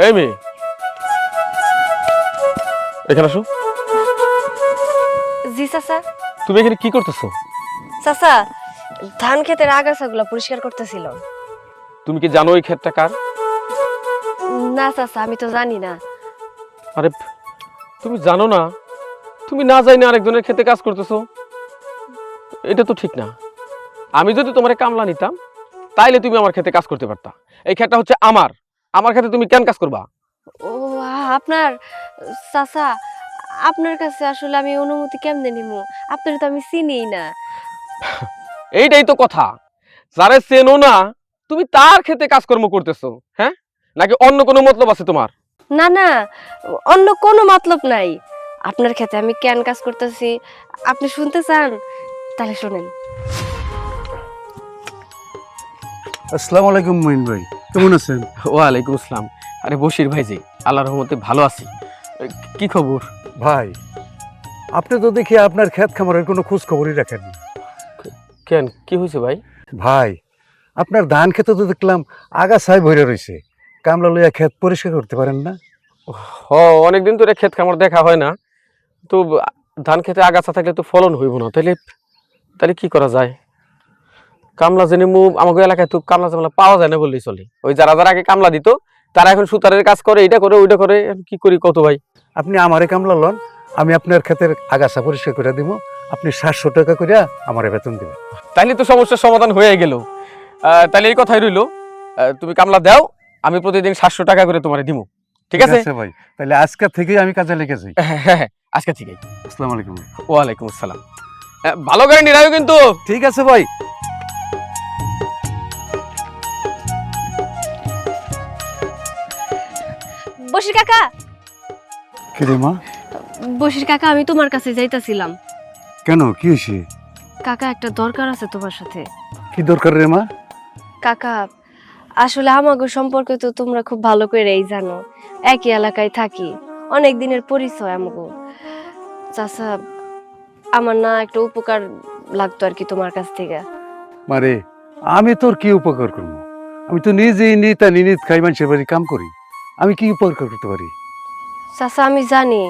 এই মেয়ে, এখানে আসো। জি চাচা। তুমি এখানে কি করতেছো? চাচা, ধান ক্ষেতের আগাছাগুলো পরিষ্কার করতেছিল। তুমি কি জানো এই ক্ষেতটা কার? না চাচা, আমি তো জানি না। আরে তুমি জানো না? তুমি না জানি আরেকজনের ক্ষেতে কাজ করতেছো, এটা তো ঠিক না। আমি যদি তোমার কামলা নিতাম তাইলে তুমি আমার ক্ষেতে কাজ করতে পারতা। এই ক্ষেতটা হচ্ছে আমার, আমার ক্ষেতে তুমি কেন কাজ করবা? ও আপনার চাচা, আপনার কাছে আসলে আমি অনুমতি কেমনে নিমু? আপনার তো আমি চিনিই না। এইটাই তো কথা, যারে চেনো না তুমি তার ক্ষেতে কাজকর্ম করতেছো, হ্যাঁ? নাকি অন্য কোনো মতলব আছে তোমার? না না, অন্য কোনো মতলব নাই। আপনার ক্ষেতে আমি কেন কাজ করতেছি আপনি শুনতে চান? তাহলে শুনেন। আসসালামু আলাইকুম মঈন ভাই, কেমন আছেন? ওয়ালাইকুম আসসালাম। আরে বশির ভাইজি, আল্লাহর রহমতে ভালো আছি। কি খবর? ভাই, আপনি তো দেখি আপনার ক্ষেত খামারের কোনো খোঁজ খবরই রাখেন না। কেন, কি হয়েছে ভাই? ভাই, আপনার ধান খেতে তো দেখলাম আগাছায় ভরে রয়েছে। কামলা লইয়া ক্ষেত পরিষ্কার করতে পারেন না? অনেকদিন ধরে ক্ষেত খামার দেখা হয় না তো। ধান খেতে আগাছা থাকলে তো ফলন হইব না, তাইলে তাহলে কি করা যায়? কামলা জেনে আমাকে এলাকায় তো কামলা জামলা পাওয়া যায় না বললেই চলে। ওই যারা যারা আগে কামলা দিত তারা এখন সুতারের কাজ করে, এটা করে ওইটা করে। এখন কি করি কত ভাই? আপনি আমারে কামলা লন, আমি আপনার ক্ষেতের আগাছা পরিষ্কার করে দিব। আপনি 700 টাকা করে আমারে বেতন দিবেন। তাইলে তো সমস্যার সমাধান হয়ে গেল। তাহলে এই কথাই রইলো, তুমি কামলা দাও, আমি প্রতিদিন 700 টাকা করে তোমারে দিব। ঠিক আছে ভাই, তাহলে আজকে থেকেই আমি কাজে লেগে যাই। হ্যাঁ, আজকে ঠিকই। আসসালামু আলাইকুম। ওয়ালাইকুম আসসালাম। ভালো করে নিরাও কিন্তু। ঠিক আছে ভাই। বশির কাকা, কি রে মা? বশির কাকা, আমি তোমার কাছে যাইতাছিলাম। কেন, কি হয়েছে? কাকা, একটা দরকার আছে তোমার সাথে। কি দরকার রে মা? কাকা, আসলে আমাগো সম্পর্কে তো তোমরা খুব ভালো করেই জানো। একই এলাকায় থাকি, অনেক দিনের পরিচয় আমাগো। চাচা, আমার না একটা উপকার লাগতো আর কি তোমার কাছ থেকে। মারে, আমি তোর কি উপকার করবো? আমি তো নিজেই নিতা নিনিত খাই, মানুষের বাড়ি কাম করি। আমি কি উপকার করতে পারি? চাচা, আমি জানি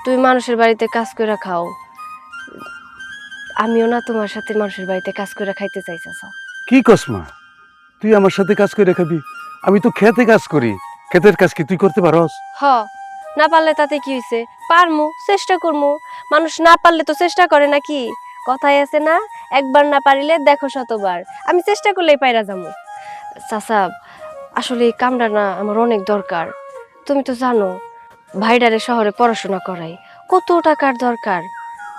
তুমি মানুষের বাড়িতে কাজ করে খাও। আমিও না তোমার সাথে মানুষের বাড়িতে কাজ করে খাইতে চাই চাচা। কি কস মা, তুই আমার সাথে কাজ করে খাবি? আমি তো খেতে কাজ করি। ক্ষেতের কাজ কি তুই করতে পারস? হ, না পারলে তাতে কি হইছে? পারমু, চেষ্টা করমু। মানুষ না পারলে তো চেষ্টা করে নাকি? কথাই আছে না, একবার না পারিলে দেখো শতবার। আমি চেষ্টা করলেই পাইরা যাবো। চাচা, আসলে এই কামটা না আমার অনেক দরকার। তুমি তো জানো ভাইডারে শহরে পড়াশোনা করাই, কত টাকার দরকার।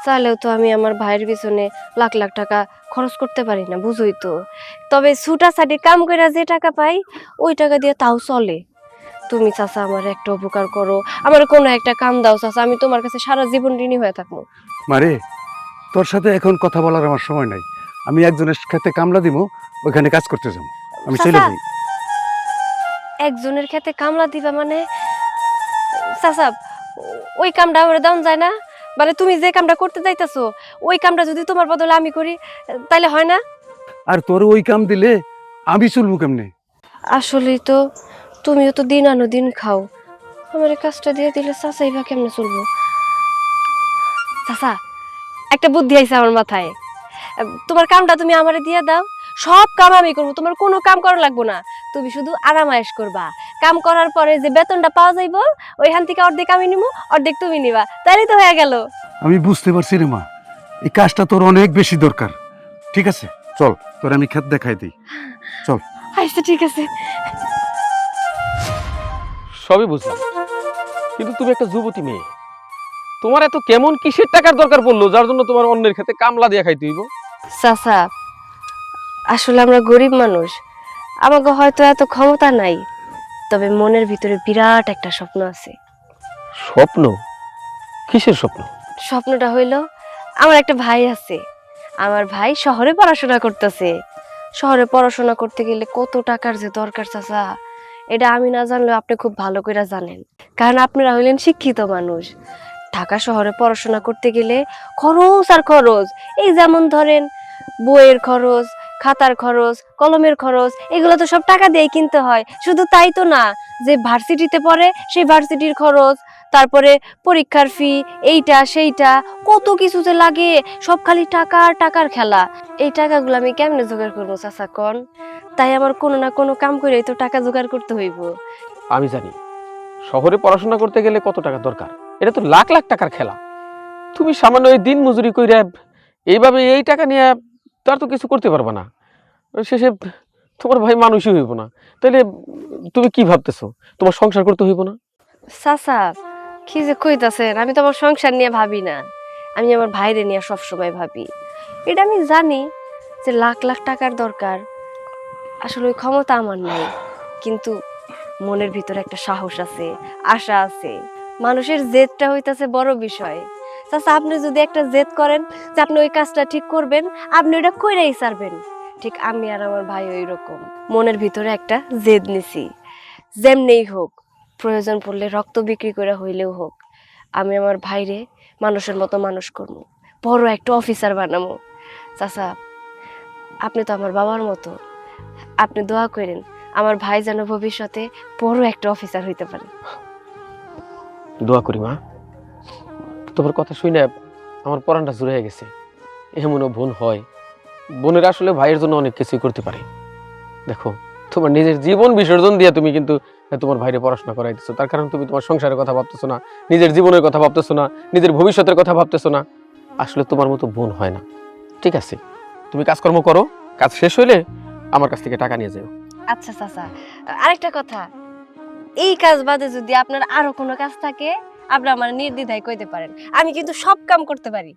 চাইলেও তো আমি আমার ভাইয়ের পিছনে লাখ লাখ টাকা খরচ করতে পারি না, বুঝোই তো। তবে ছুটাছাটি কাম করে যে টাকা পাই, ওই টাকা দিয়ে তাও চলে। তুমি চাচা আমার একটা উপকার করো, আমার কোনো একটা কাম দাও চাচা, আমি তোমার কাছে সারা জীবন ঋণী হয়ে থাকবো। মারে, তোর সাথে এখন কথা বলার আমার সময় নাই। আমি একজনের খেতে কামলা দিব, ওইখানে কাজ করতে যাবো। আমি চলে চাচা, যাই। একজনের ক্ষেতে কামলা দিবা মানে? চাচা, ওই কামটা আমার দাম যায় না? মানে তুমি যে কামটা করতে যাইতাছো, ওই কামটা যদি তোমার বদলে আমি করি, তাইলে হয় না? আর তোর ওই কাম দিলে আমি চলবো কেমনে? আসলেই তো, তুমিও তো দিন আনো দিন খাও, আমার এই কাজটা দিয়ে দিলে চাচাই বা কেমনে চলবো? চাচা, একটা বুদ্ধি আইছে আমার মাথায়। তোমার কামটা তুমি আমারে দিয়ে দাও, সব কাম আমি করবো, তোমার কোনো কাম করা লাগবো না। তুমি শুধু আরামায়েশ করবা। কাম করার পরে যে বেতনটা পাওয়া যাইবো, ওইখান থেকে অর্ধেক আমি নিবো, অর্ধেক তুমি নিবা, তাইলেই তো হয়ে গেল। আমি বুঝতে পারছি রে মা, এই কাজটা তোর অনেক বেশি দরকার। ঠিক আছে, চল তোর আমি ক্ষেত দেখাই দিই। চল। আচ্ছা ঠিক আছে। সবই বুঝলাম, কিন্তু তুমি একটা যুবতী মেয়ে, তোমার এত কেমন কিসের টাকার দরকার পড়লো যার জন্য তোমার অন্যের ক্ষেতে কামলা দিয়ে খাইতে হইব? চাচা, আসলে আমরা গরিব মানুষ, আমাকে হয়তো এত ক্ষমতা নাই, তবে মনের ভিতরে বিরাট একটা স্বপ্ন আছে। স্বপ্ন? কিসের স্বপ্ন? স্বপ্নটা হইল, আমার একটা ভাই আছে। আমার ভাই শহরে পড়াশোনা করতেছে। শহরে পড়াশোনা করতে গেলে কত টাকার যে দরকার চাচা, এটা আমি না জানলেও আপনি খুব ভালো করে জানেন, কারণ আপনারা হইলেন শিক্ষিত মানুষ। ঢাকা শহরে পড়াশোনা করতে গেলে খরচ আর খরচ। এই যেমন ধরেন বইয়ের খরচ, খাতার খরচ, কলমের খরচ, এগুলো তো সব টাকা দিয়েই কিনতে হয়। শুধু তাই তো না, যে ভার্সিটিতে পড়ে সেই ভার্সিটির খরচ, তারপরে পরীক্ষার ফি, এইটা সেইটা, কত কিছু যে লাগে, সব খালি টাকা আর টাকার খেলা। এই টাকাগুলো আমি কেমনে জোগাড় করবো চাচা কন? তাই আমার কোনো না কোনো কাম করেই তো টাকা জোগাড় করতে হইব। আমি জানি শহরে পড়াশোনা করতে গেলে কত টাকা দরকার, এটা তো লাখ লাখ টাকার খেলা। তুমি সামান্য এই দিন মজুরি কইরা এইভাবে এই টাকা নিয়ে তার তো কিছু করতে পারবা না, ওই শেষে তোমার ভাই মানুষই হইব না। তাইলে তুমি কি ভাবতেছো, তোমার সংসার করতে হইব না? চাচা কি যে কইতাছেন, আমি তো আমার সংসার নিয়ে ভাবি না, আমি আমার ভাইরে নিয়ে সবসময় ভাবি। এটা আমি জানি যে লাখ লাখ টাকার দরকার, আসলে ওই ক্ষমতা আমার নাই, কিন্তু মনের ভিতরে একটা সাহস আছে, আশা আছে। মানুষের জেদটা হইতাছে বড় বিষয়। চাচা আপনি যদি একটা জেদ করেন যে আপনি ওই কাজটা ঠিক করবেন, আপনি ওটা কইরাই ছাড়বেন। ঠিক আমি আর আমার ভাই ওই রকম মনের ভিতরে একটা জেদ নিছি, যেমনেই হোক, প্রয়োজন পড়লে রক্ত বিক্রি করে হইলেও হোক, আমি আমার ভাইরে মানুষের মতো মানুষ করব, বড় একটা অফিসার বানাবো। চাচা আপনি তো আমার বাবার মতো, আপনি দোয়া করেন আমার ভাই যেন ভবিষ্যতে বড় একটা অফিসার হইতে পারে। দোয়া করি মা, তোমার কথা শুনে আমার পরানটা জুড়ে হয়ে গেছে। এমনও বোন হয়, বোনের আসলে ভাইয়ের জন্য অনেক কিছুই করতে পারে। দেখো তোমার নিজের জীবন বিসর্জন দিয়ে তুমি কিন্তু তোমার ভাইরে পড়াশোনা করাইতেছো, তার কারণ তুমি তোমার সংসারের কথা ভাবতেছো না, নিজের জীবনের কথা ভাবতেছো না, নিজের ভবিষ্যতের কথা ভাবতেছো না। আসলে তোমার মতো বোন হয় না। ঠিক আছে, তুমি কাজকর্ম করো, কাজ শেষ হইলে আমার কাছ থেকে টাকা নিয়ে যাও। আচ্ছা চাচা, আরেকটা কথা, এই কাজ বাদে যদি আপনার আরো কোনো কাজ থাকে আপনি আমার নির্দ্বিধায় কইতে পারেন, আমি কিন্তু সব কাম করতে পারি।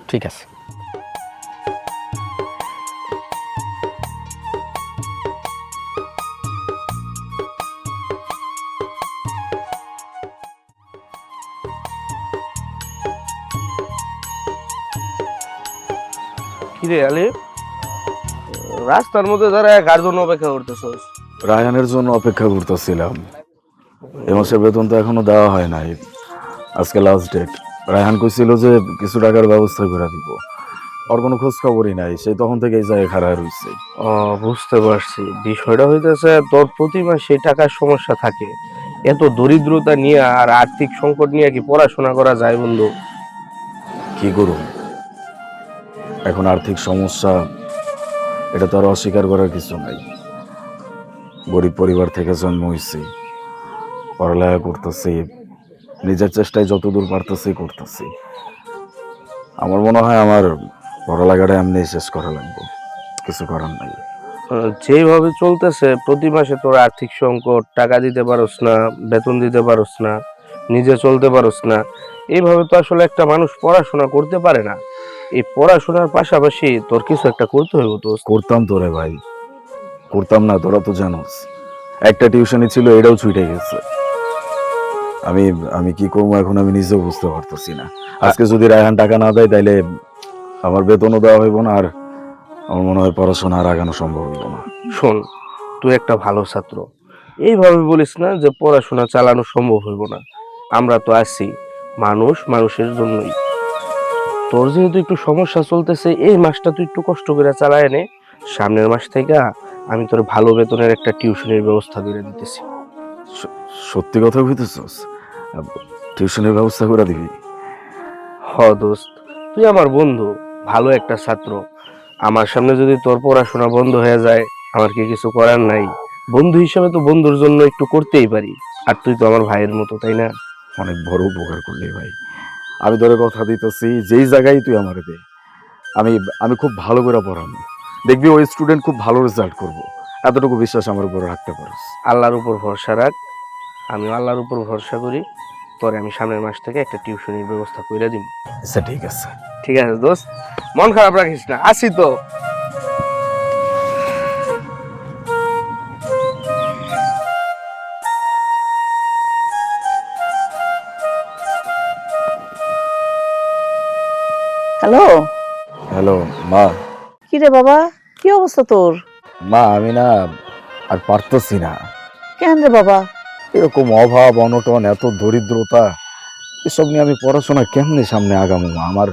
ঠিক আছে। কিরে আলি, রাস্তার মধ্যে যারা কার জন্য অপেক্ষা করতেছস? রায়হানের জন্য অপেক্ষা করতেছিলাম। এ মাসের বেতন তো এখনো দেওয়া হয় নাই, আজকে লাস্ট ডেট। রায়হান কইছিল যে কিছু টাকার ব্যবস্থা করে দিব, আর কোনো খোঁজ খবরই নাই, সেই তখন থেকে এই জায়গায় খাড়া রইছে। বুঝতে পারছি। বিষয়টা হইতেছে তোর প্রতি মাসে টাকার সমস্যা থাকে, এত দরিদ্রতা নিয়ে আর আর্থিক সংকট নিয়ে কি পড়াশোনা করা যায় বন্ধু? কি করুন, এখন আর্থিক সমস্যা, এটা তো আর অস্বীকার করার কিছু নাই। গরিব পরিবার থেকে জন্ম হয়েছি, পড়ালেখা করতেছি, নিজের চেষ্টায় যতদূর পারতেছি করতেছি। আমার মনে হয় আমার পড়ালেখাটা এমনি শেষ করা লাগবে, কিছু করার নাই। যেভাবে চলতেছে প্রতি মাসে তোর আর্থিক সংকট, টাকা দিতে পারস না, বেতন দিতে পারস না, নিজে চলতে পারস না, এইভাবে তো আসলে একটা মানুষ পড়াশোনা করতে পারে না। এই পড়াশোনার পাশাপাশি তোর কিছু একটা করতে হইব। তো করতাম তো রে ভাই, করতাম না? তোরা তো জানোস একটা টিউশনই ছিল, এটাও ছুটে গেছে। আমি আমি কি করবো এখন আমি নিজেও বুঝতে পারতেছি না। আজকে যদি রায়হান টাকা না দেয় তাইলে আমার বেতনও দেওয়া হইব না, আর আমার মনে হয় পড়াশোনা আর আগানো সম্ভব হইব না। শোন, তুই একটা ভালো ছাত্র, এইভাবে বলিস না যে পড়াশোনা চালানো সম্ভব হইব না। আমরা তো আছি, মানুষ মানুষের জন্যই। তোর যেহেতু একটু সমস্যা চলতেছে, এই মাসটা তুই একটু কষ্ট করে চালায় নে। সামনের মাস থেকে আমি তোর ভালো বেতনের একটা টিউশনের ব্যবস্থা করে দিতেছি। সত্যি কথা কইতেছস? টিউশনের ব্যবস্থা করে দিবি? হ দোস্ত, তুই আমার বন্ধু, ভালো একটা ছাত্র। আমার সামনে যদি তোর পড়াশোনা বন্ধ হয়ে যায়, আমার কি কিছু করার নাই? বন্ধু হিসেবে তো বন্ধুর জন্য একটু করতেই পারি। আর তুই তো আমার ভাইয়ের মতো, তাই না? অনেক বড় উপকার করলি ভাই। আমি তোরে কথা দিতেছি, যেই জায়গায় তুই আমারে দে, আমি আমি খুব ভালো করে পড়াবো, দেখবি ওই স্টুডেন্ট খুব ভালো রেজাল্ট করবো। এতটুকু বিশ্বাস আমার উপর রাখতে পারিস। আল্লাহর উপর ভরসা রাখ। আমি আল্লাহর উপর ভরসা করি, পরে আমি সামনের মাস থেকে একটা টিউশনের ব্যবস্থা করে দিব। আচ্ছা ঠিক আছে। ঠিক আছে দোস্ত, মন খারাপ রাখিস না, আসি তো। হ্যালো। হ্যালো মা। কি রে বাবা, কি অবস্থা তোর? মা আমি না আর পারতেছি না। কেন রে বাবা? এরকম অভাব অনটন, এত দরিদ্রতা, এসব নিয়ে আমি পড়াশোনা কেমনে সামনে আগামো মা? আমার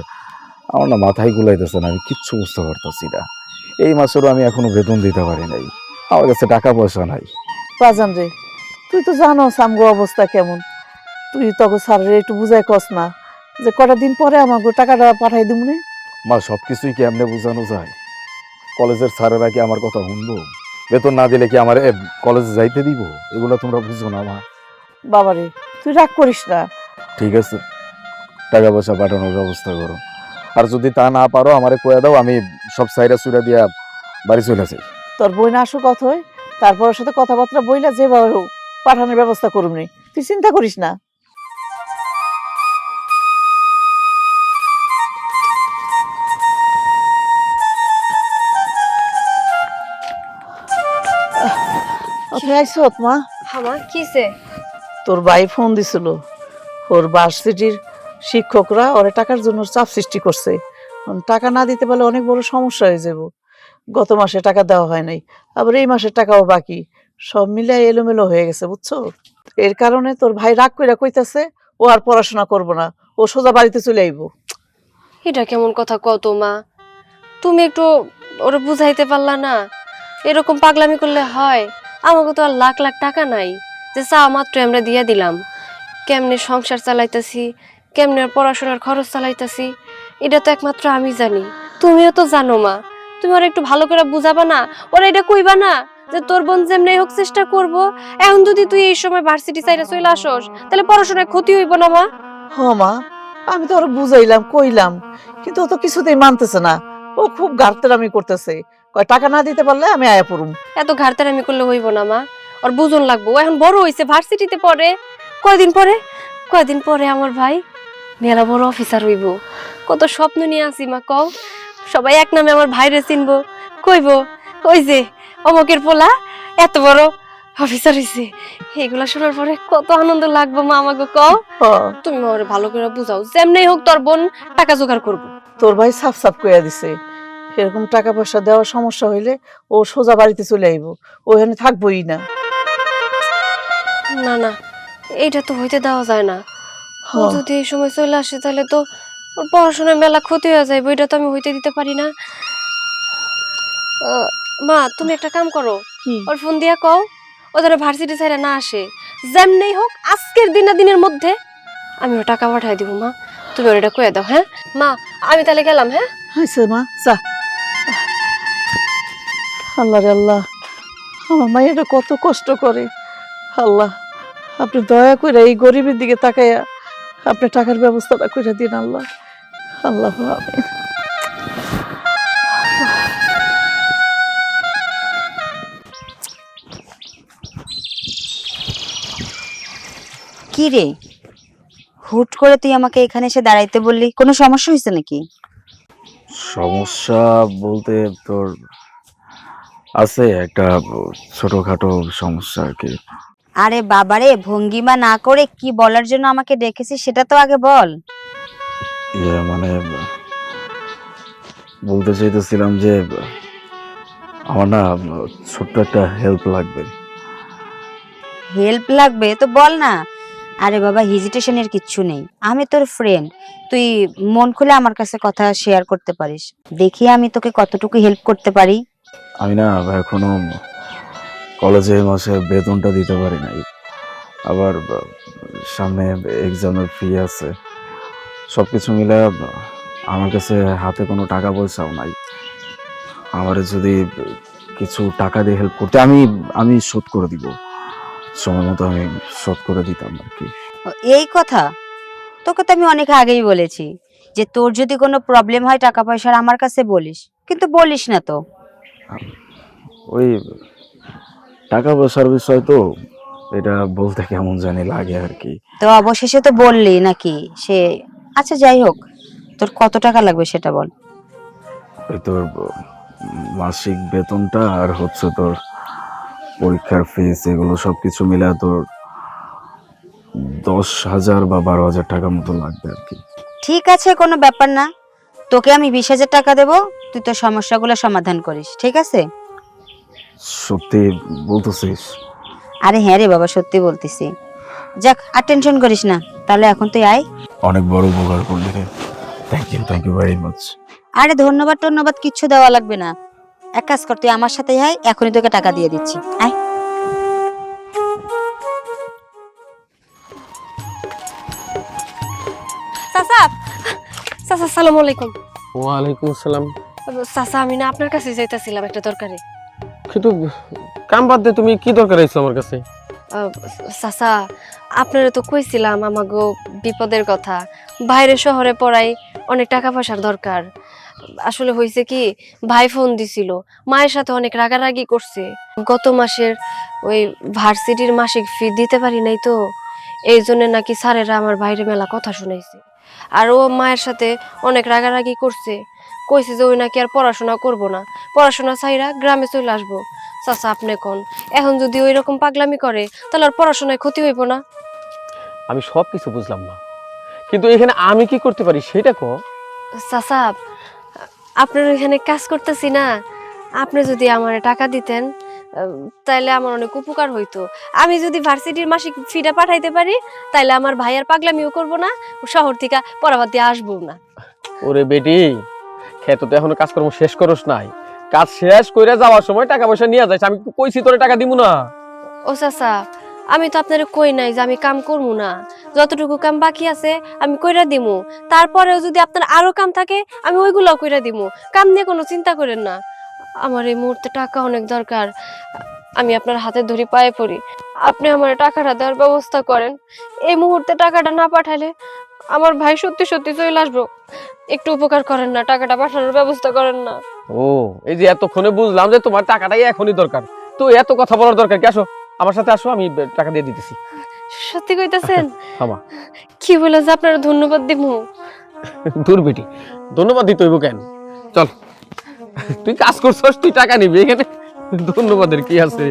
আমার না মাথায় গুলাইতেছে না, আমি কিচ্ছু বুঝতে পারতেছি না। এই মাসেরও আমি এখনো বেতন দিতে পারি নাই, আমার কাছে টাকা পয়সা নাই। বাজান রে, তুই তো জানোস আমগো অবস্থা কেমন। তুই তখন স্যারের একটু বুঝাই কস না যে কটা দিন পরে আমাকে টাকাটা পাঠাই দিব নে। মা সব কিছুই কি এমনি বোঝানো যায়? কলেজের স্যারেরা কি আমার কথা শুনবো? বেতন না দিলে কি আমার কলেজে যাইতে দিব? এগুলো তোমরা বুঝো না মা। বাবারে, তুই রাগ করিস না। ঠিক আছে, টাকা পয়সা পাঠানোর ব্যবস্থা করো, আর যদি তা না পারো আমারে কয়ে দাও, আমি সব সাইরা সুইরা দিয়া বাড়ি চলে যাই। তোর বই না আসুক কথা হয়, তারপর ওর সাথে কথাবার্তা বইলা যেভাবে হোক পাঠানোর ব্যবস্থা করুম নি, তুই চিন্তা করিস না। তুই আইসত মা? হামা কিসে? তোর ভাই ফোন দিছিল, ওর ভার্সিটির শিক্ষকরা ওরে টাকার জন্য চাপ সৃষ্টি করছে। টাকা না দিতে পারলে অনেক বড় সমস্যা হয়ে যাব। গত মাসে টাকা দেওয়া হয় নাই, আবার এই মাসের টাকাও বাকি, সব মিলে এলোমেলো হয়ে গেছে বুঝছো। এর কারণে তোর ভাই রাগ কইরা কইতাছে ও আর পড়াশোনা করব না, ও সোজা বাড়িতে চলে আইব। এটা কেমন কথা কত মা? তুমি একটু ওরা বুঝাইতে পারলা না? এরকম পাগলামি করলে হয়? আমাকে তো আর লাখ লাখ টাকা নাই যে চা মাত্র আমরা দিয়া দিলাম। কেমনে সংসার চালাইতাছি, কেমনে পড়াশোনার খরচ চালাইতাছি, এটা তো একমাত্র আমি জানি। তুমিও তো জানো মা। তুমি ওরা একটু ভালো করে বুঝাবা না? ওরা এটা কইবা না যে তোর বোন যেমনি হোক চেষ্টা করব? এখন যদি তুই এই সময় ভার্সিটি সাইডে চলে আসস তাহলে পড়াশোনায় ক্ষতি হইব না মা? হ মা, আমি তো ওরা বুঝাইলাম কইলাম, কিন্তু ও তো কিছুতেই মানতেছে না। ও খুব গার্তেরামি করতেছে, কয় টাকা না দিতে পারলে আমি আয়া পড়ুম। এত ঘাড়তারামি করলে হইব না মা, ওর বুঝন লাগবো। ও এখন বড় হইছে, ভার্সিটিতে পড়ে। কয়দিন পরে আমার ভাই মেলা বড় অফিসার হইব। কত স্বপ্ন নিয়ে আসি মা, কও। সবাই এক নামে আমার ভাইরে চিনবো, কইব ওই যে অমকের পোলা এত বড় অফিসার হইছে। এগুলা শোনার পরে কত আনন্দ লাগবো মা আমাকে, কও। তুমি মা ওরে ভালো করে বুঝাও, যেমনি হোক তোর বোন টাকা জোগাড় করবো। তোর ভাই সাফ সাফ কইয়া দিছে, এরকম টাকা পয়সা দেওয়ার সমস্যা হইলে ও সোজা বাড়িতে চলে আইব, ওখানে থাকবোই না। না না, এইটা তো হইতে দেওয়া যায় না। ও যদি এই সময় চলে আসে তাহলে তো ওর পড়াশোনায় মেলা ক্ষতি হয়ে যাবে, এটা তো আমি হইতে দিতে পারি না। মা তুমি একটা কাম করো, কি? ওর ফোন দিয়া কও ও ধরে ভার্সিটি ছাইরা না আসে, যেমনি হোক আজকের দিনের মধ্যে আমি ওর টাকা পাঠাই দিব। মা তুমি ওর এটা কইয়া দাও। হ্যাঁ মা, আমি তাহলে গেলাম। হ্যাঁ আচ্ছা মা, যা। আল্লাহ রে আল্লাহ, আমার মায়েরা কত কষ্ট করে। আল্লাহ, আপনি দয়া করে এই গরিবের দিকে তাকাইয়া আপনি টাকার ব্যবস্থাটা করে দিন আল্লাহ। আল্লাহ আমিন। কি রে, হুট করে তুই আমাকে এখানে এসে দাঁড়াইতে বললি? কোনো সমস্যা হয়েছে নাকি? সমস্যা বলতে তোর আছে একটা ছোটখাটো সমস্যা আর কি। আরে বাবারে, ভঙ্গিমা না করে কি বলার জন্য আমাকে ডেকেছিস সেটা তো আগে বল। মানে বলতে চাইতেছিলাম যে আমার না ছোট্ট একটা হেল্প লাগবে। হেল্প লাগবে তো বল না। আরে বাবা, হেজিটেশনের কিচ্ছু নেই, আমি তোর ফ্রেন্ড, তুই মন খুলে আমার কাছে কথা শেয়ার করতে পারিস। দেখি আমি তোকে কতটুকু হেল্প করতে পারি। আমি না এখনো কলেজে মাসে বেতনটা দিতে পারি নাই, আবার সামনে এক্সামের ফি আছে, সবকিছু মিলে আমার কাছে হাতে কোনো টাকা পয়সাও নাই। আমার যদি কিছু টাকা দিয়ে হেল্প করতে, আমি শোধ করে দিব, সময় মতো আমি শোধ করে দিতাম আর কি। এই কথা তোকে তো আমি অনেক আগেই বলেছি যে তোর যদি কোনো প্রবলেম হয় টাকা পয়সার আমার কাছে বলিস, কিন্তু বলিস না তো। ওই টাকা পয়সার বিষয় তো, এটা বলতে কেমন জানি লাগে আর কি। তো অবশেষে তো বললি নাকি সে? আচ্ছা যাই হোক, তোর কত টাকা লাগবে সেটা বল। ওই তোর মাসিক বেতনটা আর হচ্ছে তোর পরীক্ষার ফিস, এগুলো সবকিছু মিলে তোর 10,000 বা 12,000 টাকা মতো লাগবে আর কি। ঠিক আছে, কোনো ব্যাপার না, তোকে আমি 20,000 টাকা দেবো, তুই তোর সমস্যাগুলো সমাধান করিস, ঠিক আছে? সত্যি বলতেছিস? আরে হ্যাঁ রে বাবা, সত্যি বলতেছি। যাক, আর টেনশন করিস না, তাহলে এখন তুই আয়। অনেক বড় উপকার করলি রে, থ্যাংক ইউ ভেরি মাচ। আরে ধন্যবাদ কিচ্ছু দেওয়া লাগবে না, এক কাজ কর, তুই আমার সাথেই আয়, এখনই তোকে টাকা দিয়ে দিচ্ছি, আয়। চাচা, চাচা আসসালামু আলাইকুম। ওয়ালাইকুম আসসালাম। চাচা আমি না আপনার কাছে যাইতাছিলাম একটা দরকারে। কিন্তু কাম বাদ দিয়ে তুমি কি দরকার আইছো আমার কাছে? চাচা আপনারা তো কইছিলাম আমাগো বিপদের কথা, বাইরে শহরে পড়াই, অনেক টাকা পয়সার দরকার। আসলে হয়েছে কি, ভাই ফোন দিছিল, মায়ের সাথে অনেক রাগারাগি করছে। গত মাসের ওই ভার্সিটির মাসিক ফি দিতে পারি নাই তো, এই জন্য নাকি স্যারেরা আমার বাইরে মেলা কথা শুনাইছে। আর ও মায়ের সাথে অনেক রাগারাগি করছে, কইছে যে ওই নাকি আর পড়াশোনা করব না, পড়াশোনা ছাইরা গ্রামে চলে আসবো। চাচা আপনি কোন, এখন যদি ওই রকম পাগলামি করে তাহলে আর পড়াশোনায় ক্ষতি হইব না? আমি সব কিছু বুঝলাম না, কিন্তু এখানে আমি কি করতে পারি সেটা কো। চাচা আপনার এখানে কাজ করতেছি না, আপনি যদি আমার টাকা দিতেন তাইলে আমার অনেক উপকার হইতো। আমি যদি ভার্সিটির মাসিক ফিটা পাঠাইতে পারি তাইলে আমার ভাই আর পাগলামিও করবো না, শহর থেকে পড়াবাদ দিয়ে আসবো না। ওরে বেটি, খেতে তো এখনো কাজকর্ম শেষ করস নাই, কাজ শেষ কইরা যাওয়ার সময় টাকা পয়সা নিয়ে যাইছ। আমি কইছি তোরে টাকা দিমু না। ও চাচা আমি তো আপনারে কই নাই যে আমি কাম করবো না, যতটুকু কাম বাকি আছে আমি কইরা দিমু, তারপরেও যদি আপনার আরো কাম থাকে আমি ওইগুলোও কইরা দিমু, কাম নিয়ে কোনো চিন্তা করেন না। আমার এই মুহূর্তে টাকা অনেক দরকার, আমি আপনার হাতে ধরি পায়ে পড়ি, আপনি আমার টাকাটা দেওয়ার ব্যবস্থা করেন। এই মুহূর্তে টাকাটা না পাঠালে আমার ভাই সত্যি সত্যি চলে আসবো, একটু উপকার করেন না, টাকাটা পাঠানোর ব্যবস্থা করেন না। ও এই যে এতক্ষণে বুঝলাম যে তোমার টাকাটাই এখনই দরকার, তো এত কথা বলার দরকার কি? আসো আমার সাথে আসো, আমি টাকা দিয়ে দিতেছি। সত্যি কইতাছেন? হামা কি বলে যে আপনার ধন্যবাদ দিমু। দূর বেটি, ধন্যবাদ দিতে হইব কেন? চল, তুই কাজ করছস, তুই টাকা নিবি, এখানে ধন্যবাদের কি আছে?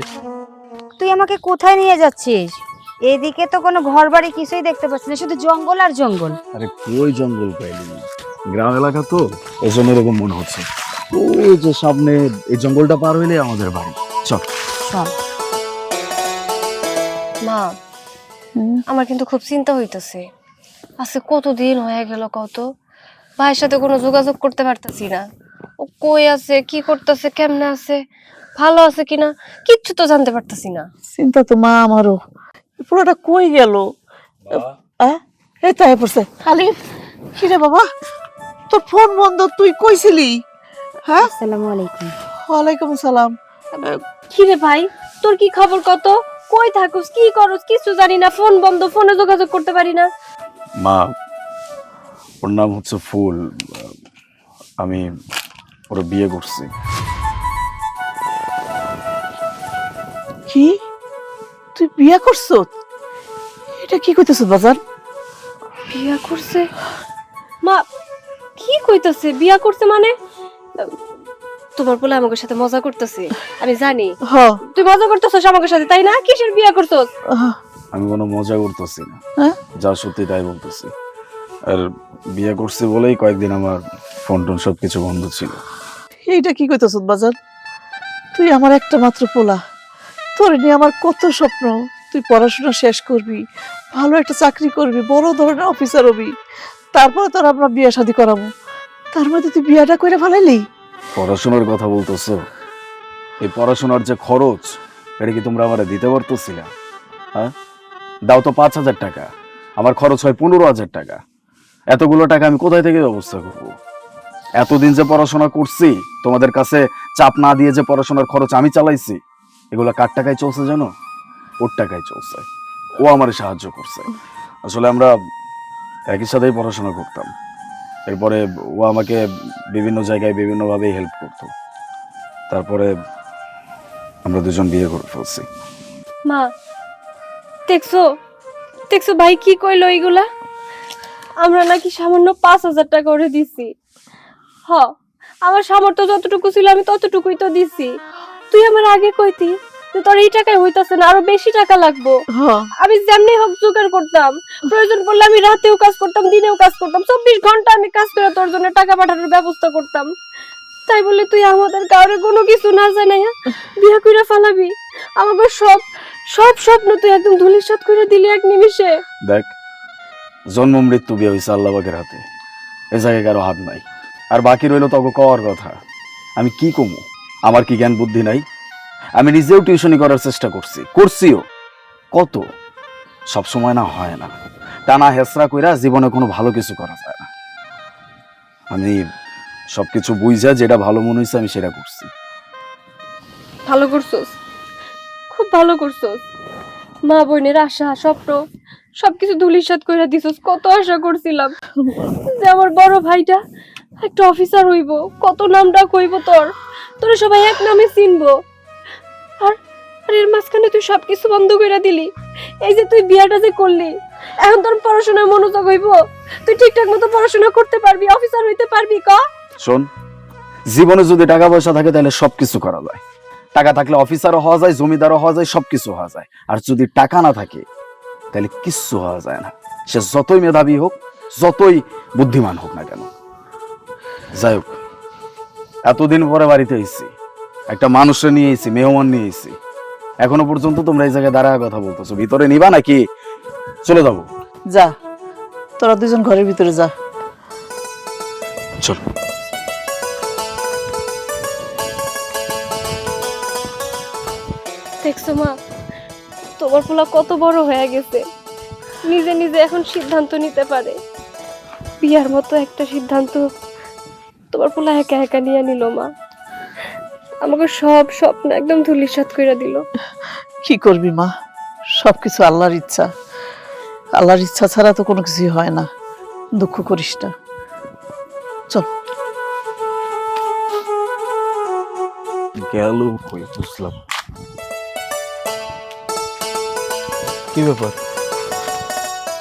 তুই আমাকে কোথায় নিয়ে যাচ্ছিস? এদিকে তো কোনো ঘর বাড়ি কিছুই দেখতে পাচ্ছি না, শুধু জঙ্গল আর জঙ্গল। আরে কই জঙ্গল পাইলি, গ্রাম এলাকা তো, এজন্য এরকম মনে হচ্ছে। ওই যে সামনে এই জঙ্গলটা পার হইলে আমাদের বাড়ি। চল চল। মা আমার কিন্তু খুব চিন্তা হইতেছে, আজকে কতদিন হয়ে গেল, কত ভাইয়ের সাথে কোনো যোগাযোগ করতে পারতেছি না। ও কই আছে, কি করতেছে, কেমনে আছে, ভালো আছে কিনা কিচ্ছু তো জানতে পারতেছি না। চিন্তা তো মা আমারও, পুরোটা কই গেল? এই তাই পড়ছে খালি। কিরে বাবা, তোর ফোন বন্ধ, তুই কইছিলি? হ্যাঁ, আসসালামু আলাইকুম। ওয়ালাইকুম সালাম। কিরে ভাই, তোর কি খবর, কত কই থাকুস, কি করস, কিছু জানি না, ফোন বন্ধ, ফোনে যোগাযোগ করতে পারি না। মা, ওর নাম হচ্ছে ফুল, আমি ওর বিয়ে করছি। কি, তুই বিয়ে করছ? এটা কি কইতেছ বাজার? বিয়া করছে? মা কি কইতাছে, বিয়া করছে মানে? তোমার বলে আমাদের সাথে মজা করতেছে, আমি জানি হ্যাঁ, তুই মজা করতেছস আমাদের সাথে, তাই না? কিসের বিয়া করছস? আমি কোনো মজা করতেছি না, হ্যাঁ? যা সত্যি তাই বলতেছি। আর বিয়ে করছি বলেই কয়েকদিন আমার ফোন টোন সবকিছু বন্ধ ছিল। এইটা কি কইতেছ বাজার? তুই আমার একটা মাত্র পোলা, তোর নিয়ে আমার কত স্বপ্ন। তুই পড়াশোনা শেষ করবি, ভালো একটা চাকরি করবি, বড় ধরনের অফিসার হবি, তারপরে তোর আমরা বিয়ে শাদী করাবো। তার মধ্যে তুই বিয়েটা কইরা ফেলাইলি। পড়াশোনার কথা বলতেছো? এই পড়াশোনার যে খরচ, এটা কি তোমরা আমার দিতে পারতেছিলা? হ্যাঁ, দাও তো 5,000 টাকা, আমার খরচ হয় 15,000 টাকা। এতগুলো টাকা আমি কোথায় থেকে ব্যবস্থা করব? এতদিন যে পড়াশোনা করছি, তোমাদের কাছে চাপ না দিয়ে যে পড়াশোনার খরচ আমি চালাইছি, এগুলো কার টাকায় চলছে জানো? ওর টাকায় চলছে। ও আমার সাহায্য করছে। আসলে আমরা একই সাথেই পড়াশোনা করতাম, এরপরে ও আমাকে বিভিন্ন জায়গায় বিভিন্নভাবে হেল্প করতো, তারপরে আমরা দুজন বিয়ে করে ফেলছি। মা দেখছো, দেখছো ভাই কি কইলো এইগুলা? আমরা নাকি সামান্য 5,000 টাকা করে দিছি। হ, আমার সামর্থ্য যতটুকু ছিল আমি ততটুকুই তো দিছি। তুই আমার আগে কইতি যে তোর এই টাকায় হইতাছে না, আরো বেশি টাকা লাগবো। হ্যাঁ, আমি যেমনি হোক জোগাড় করতাম, প্রয়োজন পড়লে আমি রাতেও কাজ করতাম, দিনেও কাজ করতাম, 24 ঘন্টা আমি কাজ করে তোর জন্য টাকা পাঠানোর ব্যবস্থা করতাম। তাই বলে তুই আমাদের কাউরে কোনো কিছু না জানাইয়া বিয়ে কইরা ফালাবি? আমাকে সব সব স্বপ্ন তুই একদম ধূলিসাৎ করে দিলি এক নিমিষে। দেখ, জন্ম মৃত্যু বিয়ে হয়েছে আল্লাহ পাকের হাতে, এ জায়গায় কারো হাত নাই। আর বাকি রইলো তোকে কওয়ার কথা, আমি কি কমু? আমার কি জ্ঞান বুদ্ধি নাই? আমি নিজেও টিউশনি করার চেষ্টা করছিও। কত সব সময় না হয় না, টানা হেসরা কইরা জীবনে কোনো ভালো কিছু করা যায় না। আমি সবকিছু বুঝা যেটা ভালো মনে হয়েছে আমি সেটা করছি। ভালো করছোস, খুব ভালো করছোস। মা বোনের আশা স্বপ্ন সবকিছু ধুলিসাৎ করে দিছস। কত আশা করছিলাম যে আমার বড় ভাইটা একটা অফিসার হইব, কত নাম ডাক হইব, তোর সবাই এক নামে চিনবো। আর আর এর মাঝখানে তুই সবকিছু বন্ধ করে দিলি। এই যে তুই বিয়াটা যে করলি, এখন তোর পড়াশোনায় মনোযোগ হইব? তুই ঠিকঠাক মতো পড়াশোনা করতে পারবি, অফিসার হইতে পারবি? শোন, জীবনে যদি টাকা পয়সা থাকে তাহলে সবকিছু করা যায়। টাকা থাকলে অফিসারও হওয়া যায়, জমিদারও হওয়া যায়, সবকিছু হওয়া যায়। আর যদি টাকা না থাকে তাহলে কিচ্ছু হওয়া যায় না, সে যতই মেধাবী হোক, যতই বুদ্ধিমান হোক না কেন। যাই হোক, এতদিন পরে বাড়িতে এসেছি, একটা মানুষের নিয়ে এসেছি, মেহমান নিয়ে এসেছি। এখনো পর্যন্ত তোমরা এই জায়গায় দাঁড়ায় কথা বলতেছো, ভিতরে নিবা নাকি চলে যাবো? যা, তোরা দুজন ঘরের ভিতরে যা। চল। দেখছো মা, তোমার পোলা কত বড় হয়ে গেছে, নিজে নিজে এখন সিদ্ধান্ত নিতে পারে। বিয়ার মতো একটা সিদ্ধান্ত তোমার পোলা একা একা নিয়ে নিল মা। আমাকে সব স্বপ্ন একদম ধুলিসাৎ করে দিল। কি করবি মা, সবকিছু আল্লাহর ইচ্ছা। আল্লাহর ইচ্ছা ছাড়া তো কোনো কিছুই হয় না। দুঃখ করিস না, চল। গেল কই বুঝলাম। কি ব্যাপার,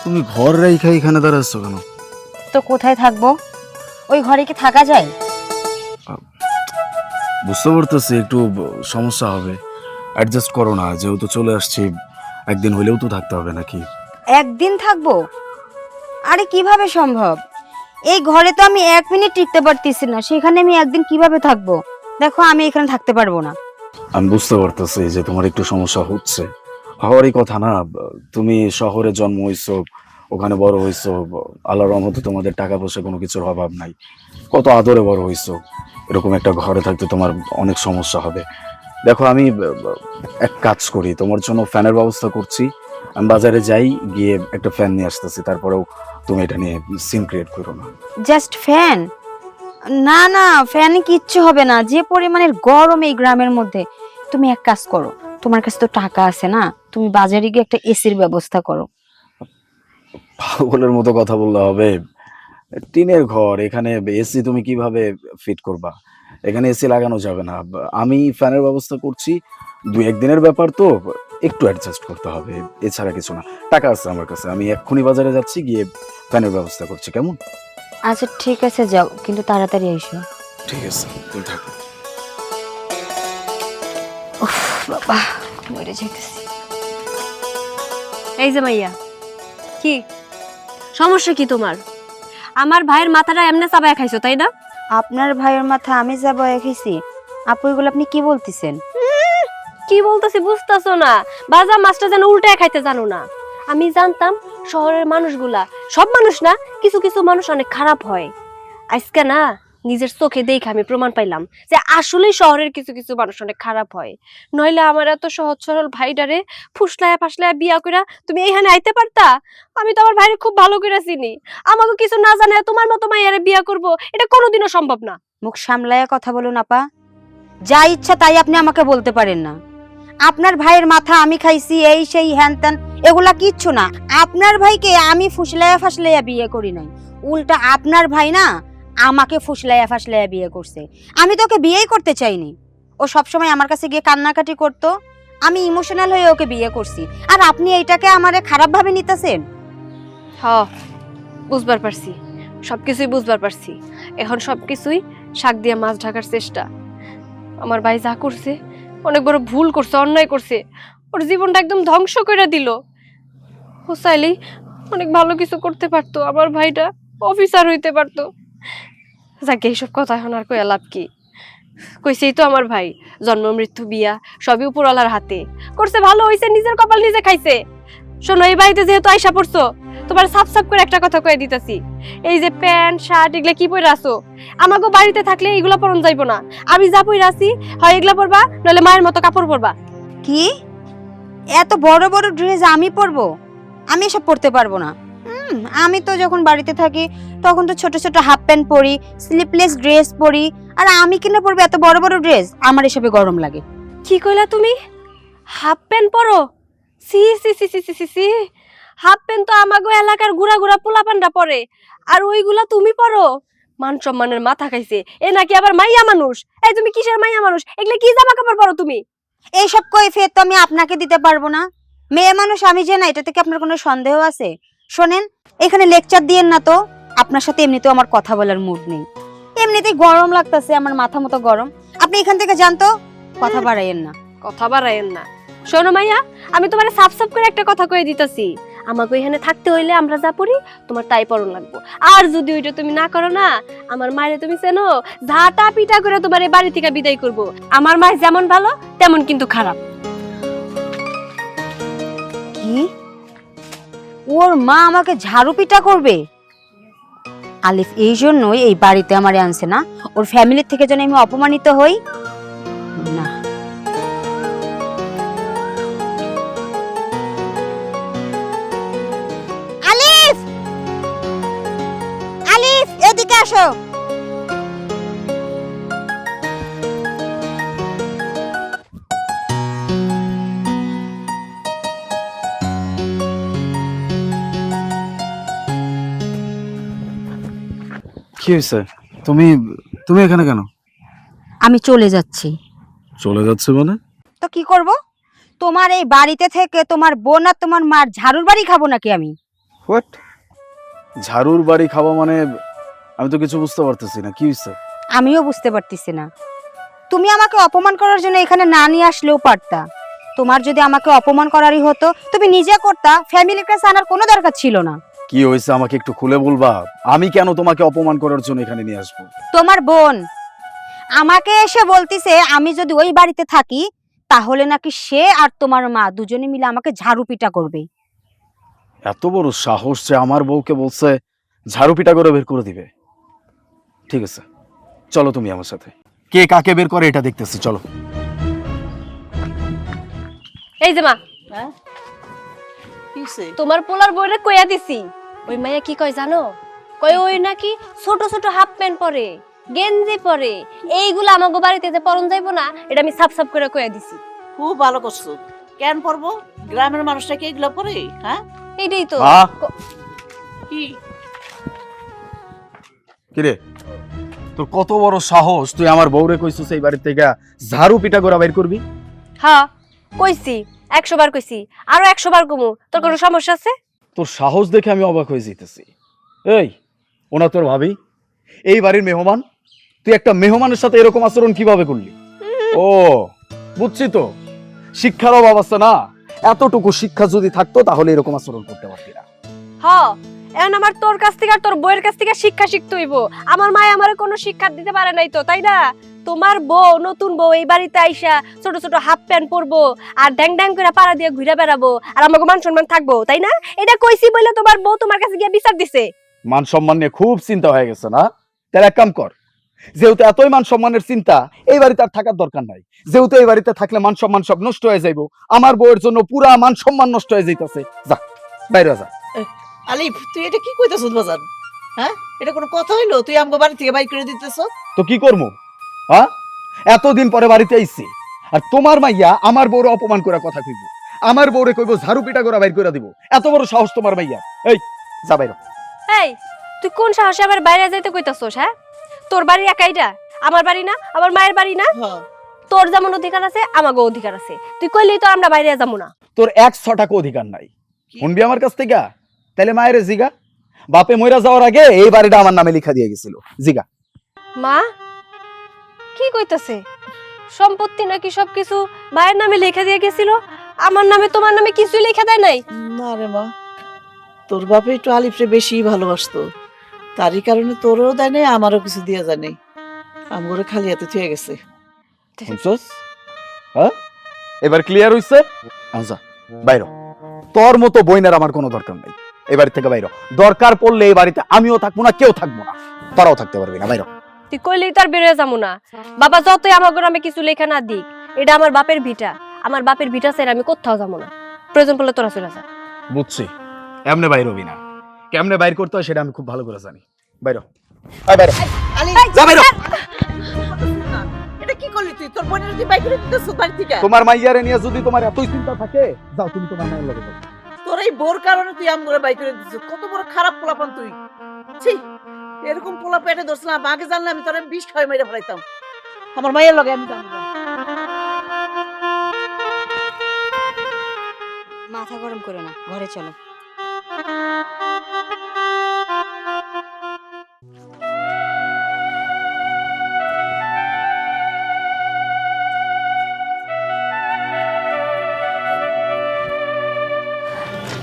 তুমি ঘর রেখে এখানে দাঁড়াচ্ছ কেন? তো কোথায় থাকবো? ওই ঘরে কি থাকা যায়? বুঝতে পারতেছি একটু সমস্যা হবে, অ্যাডজাস্ট করো না। যেহেতু চলে আসছি, একদিন হলেও তো থাকতে হবে নাকি? একদিন থাকবো? আরে কিভাবে সম্ভব? এই ঘরে তো আমি 1 মিনিট টিকতে পারতেছি না, সেখানে আমি একদিন কিভাবে থাকবো? দেখো, আমি এখানে থাকতে পারবো না। আমি বুঝতে পারতেছি যে তোমার একটু সমস্যা হচ্ছে, হওয়ারই কথা না। তুমি শহরে জন্ম হইছো, ওখানে বড় হইছো, আল্লাহর রহমতে তোমাদের টাকা পয়সা কোনো কিছুর অভাব নাই, কত আদরে বড় হইছো। এরকম একটা ঘরে থাকতে তোমার অনেক সমস্যা হবে। দেখো, আমি এক কাজ করি, তোমার জন্য ফ্যানের ব্যবস্থা করছি। আমি বাজারে যাই, গিয়ে একটা ফ্যান নিয়ে আসতেছি। তারপরেও তুমি এটা নিয়ে সিন ক্রিয়েট করো না। Just fan? না না, ফ্যানে কিচ্ছু হবে না। যে পরিমাণের গরম এই গ্রামের মধ্যে। তুমি এক কাজ করো, তোমার কাছে তো টাকা আছে না, তুমি বাজারে গিয়ে একটা এসির ব্যবস্থা করো। পাগলের মতো কথা বললে হবে? টিনের ঘর, এখানে এসি তুমি কিভাবে ফিট করবা? এখানে এসি লাগানো যাবে না। আমি ফ্যানের ব্যবস্থা করছি, 2-1 দিনের ব্যাপার তো, একটু অ্যাডজাস্ট করতে হবে, এছাড়া কিছু না। টাকা আছে আমার কাছে, আমি এক্ষুনি বাজারে যাচ্ছি, গিয়ে ফ্যানের ব্যবস্থা করছি। কেমন? আচ্ছা ঠিক আছে, যাও, কিন্তু তাড়াতাড়ি এসো। ঠিক আছে, তুমি থাকো। বাবা, মরে যাইতেছি। এই যে মাইয়া, কি সমস্যা কি তোমার? আমার ভাইয়ের মাথাটা এমনি চাবায় খাইছো, তাই না? আপনার ভাইয়ের মাথা আমি যাব এখাইছি? আপু, এগুলো আপনি কি বলতেছেন? কি বলতেছি বুঝতেছো না? বাজা মাছটা যেন উল্টায় খাইতে জানো না। আমি জানতাম শহরের মানুষগুলা, সব মানুষ না, কিছু কিছু মানুষ অনেক খারাপ হয়। আজকে না নিজের চোখে দেখে আমি প্রমাণ পাইলাম যে আসলেই শহরের কিছু কিছু মানুষ অনেক খারাপ হয়। নইলে আমার এত সহজ সরল ভাইটারে ফুসলায়া ফাসলায়া বিয়া কইরা তুমি এইখানে আইতে পারতা? আমি তো আমার ভাইরে খুব ভালো করে চিনি। আমাকে কিছু না জানে তোমার মতো মাইয়ারে বিয়া করব, এটা কোনোদিনও সম্ভব না। মুখ সামলায়া কথা বলুন আপা। যা ইচ্ছা তাই আপনি আমাকে বলতে পারেন না। আপনার ভাইয়ের মাথা আমি খাইছি, এই সেই হ্যান ত্যান, এগুলা কিচ্ছু না। আপনার ভাইকে আমি ফুসলাইয়া ফাসলাইয়া বিয়ে করি নাই, উল্টা আপনার ভাই না আমাকে ফুসলাইয়া ফাসলাইয়া বিয়ে করছে। আমি তোকে বিয়েই করতে চাইনি। ও সবসময় আমার কাছে গিয়ে কান্নাকাটি করতো, আমি ইমোশনাল হয়ে ওকে বিয়ে করছি। আর আপনি এইটাকে আমারে খারাপ ভাবে নিতেছেন। হ্যাঁ, বুঝবার পারছি, সবকিছুই বুঝবার পারছি। এখন সবকিছুই শাক দিয়ে মাছ ঢাকার চেষ্টা। আমার ভাই যা করছে অনেক বড় ভুল করছে, অন্যায় করছে। ওর জীবনটা একদম ধ্বংস করে দিল। ও চাইলেই অনেক ভালো কিছু করতে পারতো, আমার ভাইটা অফিসার হইতে পারতো। যাকে এইসব কথা এখন আর কইয়া লাভ কি? কইছেই তো আমার ভাই, জন্ম মৃত্যু বিয়া সবই উপরওয়ালার হাতে। করছে ভালো হইছে, নিজের কপাল নিজে খাইছে। শোনো, এই বাড়িতে যেহেতু আইসা পড়ছো, তোমার সাফ সাফ করে একটা কথা কয়ে দিতেছি, এই যে প্যান্ট শার্ট এগুলা কি পরে আসো, আমাকে বাড়িতে থাকলে এগুলো পরন যাইবো না। আমি যা পরে আসি হয় এগুলা পরবা, নইলে মায়ের মতো কাপড় পরবা। কি এত বড় বড় ড্রেস আমি পরবো? আমি এসব পরতে পারবো না। আমি তো যখন বাড়িতে থাকি তখন তো ছোট ছোট হাফ প্যান্ট পরি, স্লিপলেস ড্রেস পরি, আর আমি কিনে পরবো এত বড় বড় ড্রেস? আমার এসবে গরম লাগে। কি কইলা তুমি? হাফ প্যান্ট পরো? সি সি সি সি সি সি সি, হাফ প্যান্ট তো আমাগো এলাকার গুড়া গুড়া পোলাপানরা পরে, আর ওইগুলা তুমি পরো? মান সম্মানের মাথা খাইছে, এ নাকি আবার মাইয়া মানুষ। এই তুমি কিসের মাইয়া মানুষ? এগুলা কি জামা কাপড় পরো তুমি? এইসব কৈফিয়ত তো আমি আপনাকে দিতে পারবো না। মেয়ে মানুষ আমি যে না, এটা থেকে আপনার কোনো সন্দেহ আছে? শোনেন, এখানে লেকচার দিয়েন না তো। আপনার সাথে এমনিতেও আমার কথা বলার মুড নেই, এমনিতেই গরম লাগতেছে, আমার মাথা মতো গরম। আপনি এখান থেকে যান তো, কথা বাড়াইয়েন না। কথা বাড়ায়েন না। শোনো মাইয়া, আমি তোমারে সাফ সাফ করে একটা কথা কয়ে দিতেছি, আমাকে এখানে থাকতে হইলে আমরা যা পড়ি তোমার তাই পরন লাগবো। আর যদি ওইটা তুমি না করো না, আমার মায়ের তুমি চেনো, ঝাঁটা পিটা করে তোমার এই বাড়ি থেকে বিদায় করব। আমার মা যেমন ভালো তেমন কিন্তু খারাপ। কি? ওর মা আমাকে ঝাড়ু পিটা করবে? আলিফ এই জন্যই এই বাড়িতে আমারে আনছে না, ওর ফ্যামিলির থেকে যেন আমি অপমানিত হই না। আলিফ, আলিফ এদিকে আসো। কি হয়েছে? তুমি তুমি এখানে কেন? আমি চলে যাচ্ছি। চলে যাচ্ছে মানে? তো কি করব? তোমার এই বাড়িতে থেকে তোমার বোন আর তোমার মার ঝাড়ুর বাড়ি খাবো নাকি আমি? হোয়াট? ঝাড়ুর বাড়ি খাওয়া মানে? আমি তো কিছু বুঝতে পারতেছি না, কি হয়েছে? আমিও বুঝতে পারতেছি না। তুমি আমাকে অপমান করার জন্য এখানে না নিয়ে আসলেও পারতা। তোমার যদি আমাকে অপমান করারই হতো তুমি নিজে করতা, ফ্যামিলির কাছে আনার কোনো দরকার ছিল না। কি হয়েছে আমাকে একটু খুলে বলবা? আমি কেন তোমাকে অপমান করার জন্য এখানে নিয়ে আসবো? তোমার বোন আমাকে এসে বলতিছে আমি যদি ওই বাড়িতে থাকি তাহলে নাকি সে আর তোমার মা দুজনে মিলে আমাকে ঝাড়ু পিটা করবে। এত বড় সাহস যে আমার বউকে বলছে ঝাড়ু পিটা করে বের করে দিবে? ঠিক আছে, চলো তুমি আমার সাথে। কে কাকে বের করে এটা দেখতেছি, চলো। এই যে মা, হ্যাঁ কি হইছে? তোমার পোলার বইরে কইয়া দিছি। ওই মাইয়া কি কয় জানো? কয় ওই নাকি ছোট ছোট হাফ প্যান্ট পরে, গেঞ্জি পরে, এইগুলো আমাগো বাড়িতে যে পরন যাইবো না, এটা আমি সাফ সাফ করে কইয়া দিছি। খুব ভালো করছো। কেন পরবো? গ্রামের মানুষটা কি এগুলো পরে? হ্যাঁ এইটাই তো। মা! কি কিরে, তোর কত বড় সাহস, তুই আমার বউরে কইছিস এই বাড়ি থেকে ঝাড়ু পিটা করে বের করবি? হ্যাঁ কইছি, 100 বার কইছি, আরো 100 বার কমু। তোর কোনো সমস্যা আছে? তোর সাহস দেখে আমি অবাক হয়ে যেতেছি। এই, ওনা তোর ভাবি, এই বাড়ির মেহমান, তুই একটা মেহমানের সাথে এরকম আচরণ কিভাবে করলি? ও বুঝছি তো, শিক্ষার অভাব আছে না। এতটুকু শিক্ষা যদি থাকতো তাহলে এরকম আচরণ করতে পারতি না। হ্যাঁ, এখন আমার তোর কাছ থেকে আর তোর বউয়ের কাছ থেকে শিক্ষা শিখতে হইব। আমার মা আমারে কোনো শিক্ষা দিতে পারে নাই তো, তাই না? তোমার বউ, নতুন বউ এই বাড়িতে আইসা ছোট ছোট হাফ প্যান্ট পরবো আর ড্যাং ড্যাং করে পাড়া দিয়ে ঘুরে বেড়াবো, আর আমাকে মান সম্মান থাকবো, তাই না? এটা কইছি বলে তোমার বউ তোমার কাছে গিয়ে বিচার দিছে। মান সম্মান নিয়ে খুব চিন্তা হয়ে গেছে না? তাহলে এক কাম কর, যেহেতু এতই মান সম্মানের চিন্তা, এই বাড়িতে আর থাকার দরকার নাই। যেহেতু এই বাড়িতে থাকলে মান সম্মান সব নষ্ট হয়ে যাইবো, আমার বউয়ের জন্য পুরা মান সম্মান নষ্ট হয়ে যাইতেছে। যা বাইরে যা। আলিফ, তুই এটা কি কইতাছস বাজান? হ্যাঁ, এটা কোনো কথা হইলো? তুই আমগো বাড়ি থেকে বাইর করে দিতেছ? তো কি করবো? হ্যাঁ, এতদিন পরে বাড়িতে আইছি, আর তোমার মাইয়া আমার বউরে অপমান করে কথা কইব, আমার বউরে কইব ঝাড়ু পিটা করে বাইর করে দিব। এত বড় সাহস তোমার মাইয়া? এই যা বাইরে। এই, তুই কোন সাহসে আবার বাইরে যাইতে কইতাছস? হ্যাঁ, তোর বাড়ি একাইটা, আমার বাড়ি না, আমার মায়ের বাড়ি না? হ্যাঁ, তোর যেমন অধিকার আছে আমাগো অধিকার আছে। তুই কইলেই তো আমরা বাইরে যাবো না। তোর 100 টাকা অধিকার নাই, শুনবি আমার কাছ থেকে? তাইলে মায়ের জিগা, বাপে মইরা যাওয়ার আগে এই বাড়িটা আমার নামে লিখা দিয়ে গেছিল, জিগা। মা কি কইতাছে? সম্পত্তি নাকি সবকিছু ভাইয়ের নামে লেখা দিয়ে গেছিল, আমার নামে তোমার নামে কিছুই লেখা দেয় নাই? না রে মা, তোর বাপে একটু আলিফরে বেশি ভালোবাসতো, তারই কারণে তোরও দেয় নাই, আমারও কিছু দিয়ে যায় নাই, আমগরে খালি হাতে থুয়ে গেছে। শুনছস? হ্যাঁ, এবার ক্লিয়ার হইছে? যা বাইরে। তোর মতো বইনার আমার কোনো দরকার নাই। এই বাড়ি থেকে বাইরে হ। দরকার পড়লে এই বাড়িতে আমিও থাকবো না, কেউ থাকবো না, তোরাও থাকতে পারবি না, বাইরে হ। তুই কইলেই তার বেরোয় যাবো না। বাবা যতই আমার গ্রামে কিছু লেখা না দিক, এটা আমার বাপের ভিটা। আমার বাপের ভিটা ছেড়ে আমি কোথাও যাবো না। প্রয়োজন পড়লে তোরা চলে যা। বুঝছি, এমনি বাইরে হবি না। কেমনে বাইর করতে হয় সেটা আমি খুব ভালো করে জানি। বাইরে হ। আয় বাইরে হ। আলী, যা বাইরে হ। এটা কি করলি তুই? তোর বোনের তুই বাইক করে দিতেছ বাড়ি থেকে? তোমার মাইয়ারে নিয়ে যদি তোমার এতই চিন্তা থাকে, যাও তুমি তোমার মায়ের লগে যাও। তোর এই বোর কারণে তুই আমগরে বাইক করে দিছিস। কত বড় খারাপ পোলাপান তুই। ছি, এরকম পোলা পেটে ধরছিলাম, আগে জানলে আমি তোর বিষ খাই মেরে ফেলাইতাম। আমার মায়ের লগে আমি জানবো। মাথা গরম করো না, ঘরে চলো।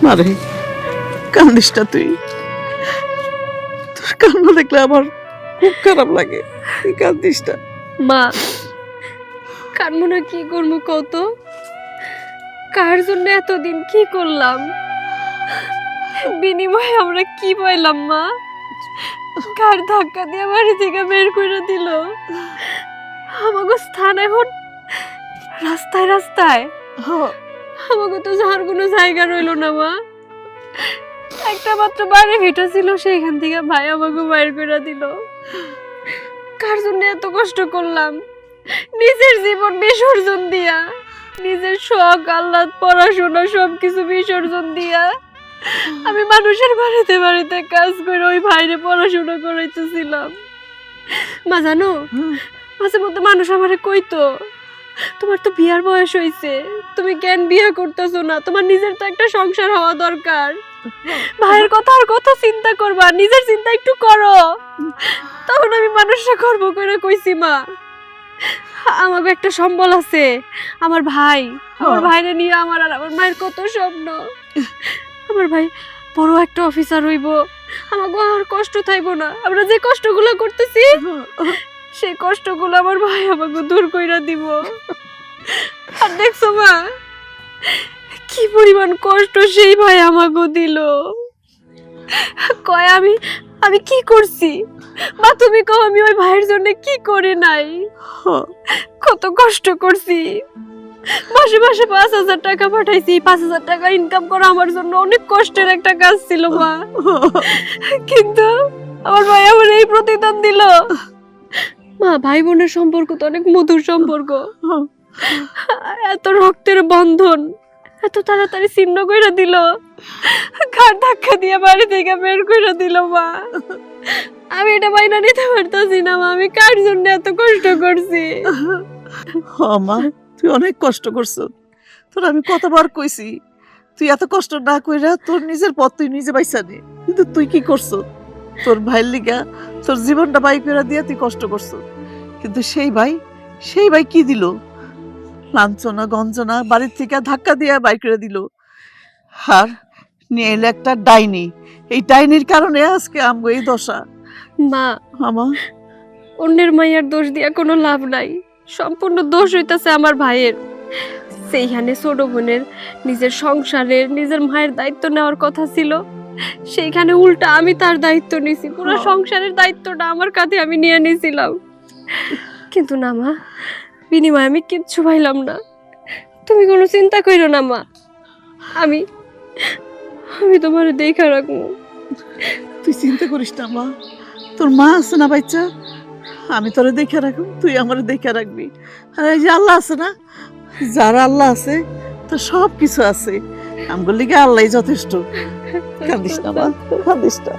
মারে, কান্দিসটা তুই। তোর কান্না দেখলে আমার খুব খারাপ লাগে। তুই কান্দিসটা। মা, কানমু না কি করবো কত? কার জন্য এতদিন কি করলাম? বিনিময়ে আমরা কি পাইলাম মা? কার ধাক্কা দিয়ে বাড়ি থেকে বের করে দিল? আমাকে স্থান এখন রাস্তায় রাস্তায়। আমাকে তো যাওয়ার কোনো জায়গা রইলো না মা। একটা মাত্র বাড়ি ভিটা ছিল, সেইখান থেকে ভাই আমাকে বাইর করে দিল। কার জন্য এত কষ্ট করলাম? নিজের জীবন বিসর্জন দিয়া, নিজের শখ আহ্লাদ পড়াশোনা সবকিছু বিসর্জন দিয়া আমি মানুষের বাড়িতে বাড়িতে কাজ করে ওই ভাইরে পড়াশোনা করাইতেছিলাম। মা জানো, মাঝে মধ্যে মানুষ আমারে কইতো, তোমার তো বিয়ার বয়স হয়েছে, তুমি কেন বিয়ে করতেছো না? তোমার নিজের তো একটা সংসার হওয়া দরকার। ভাইয়ের কথা আর কত চিন্তা করবা, নিজের চিন্তা একটু করো। তখন আমি মানুষরা গর্ব করে কইছি, মা আমাকে একটা সম্বল আছে, আমার ভাই, আমার ভাইরে নিয়ে আমার আর আমার মায়ের কত স্বপ্ন। আমার ভাই বড় একটা অফিসার হইব, আমাকে আর কষ্ট থাকবো না। আমরা যে কষ্টগুলো করতেছি সেই কষ্টগুলো আমার ভাই আমাকে দূর কইরা দিব। আর দেখছো মা, কি পরিমাণ কষ্ট সেই ভাই আমাকে দিল। কয় আমি কি করছি? মা তুমি কও আমি ওই ভাইয়ের জন্য কি করে নাই? কত কষ্ট করছি। মাসে মাসে 5,000 টাকা পাঠাইছি। 5,000 টাকা ইনকাম করা আমার জন্য অনেক কষ্টের একটা কাজ ছিল মা। কিন্তু আমার ভাই আমার এই প্রতিদান দিল। মা, ভাই বোনের সম্পর্ক তো অনেক মধুর সম্পর্ক। এত রক্তের বন্ধন এত তাড়াতাড়ি ছিন্ন করে দিল। ঘাড় ধাক্কা দিয়ে বাড়ি থেকে বের করে দিল। মা, আমি এটা মাইনা নিতে পারতাছি না মা। আমি কার জন্য এত কষ্ট করছি? মা, তুই অনেক কষ্ট করছো। তোর আমি কতবার কইছি তুই এত কষ্ট না কইরা তোর নিজের পথ তুই নিজে বাইসা নে। কিন্তু তুই কি করছো? তোর ভাইয়ের লিগা তোর জীবনটা বাই করে দিয়ে তুই কষ্ট করছো। কিন্তু সেই ভাই কি দিল? লাঞ্ছনা গঞ্জনা বাড়ির থেকে ধাক্কা দিয়ে বাই করে দিল। আর নিয়ে এলো একটা ডাইনি। এই ডাইনির কারণে আজকে আমগো এই দশা। মা, আমা, অন্যের মাইয়ার দোষ দিয়া কোনো লাভ নাই। সম্পূর্ণ দোষ হইতাছে আমার ভাইয়ের। সেইখানে ছোট বোনের নিজের সংসারের নিজের মায়ের দায়িত্ব নেওয়ার কথা ছিল, সেইখানে উল্টা আমি তার দায়িত্ব নিছি। পুরো সংসারের দায়িত্বটা আমার কাঁধে আমি নিয়ে নিয়েছিলাম। কিন্তু না মা, বিনিময়ে আমি কিচ্ছু পাইলাম না। তুমি কোনো চিন্তা কইরো না মা, আমি তোমার দেখা রাখবো। তুই চিন্তা করিস না মা। তোর মা আছে না বাচ্চা, আমি তোরে দেখে রাখবো, তুই আমার দেখে রাখবি। আর এই যে আল্লাহ আছে না, যারা আল্লাহ আছে তো সব কিছু আছে। আমগুলো লিগে আল্লাহ যথেষ্ট। কান্দিস না মা, কান্দিস না।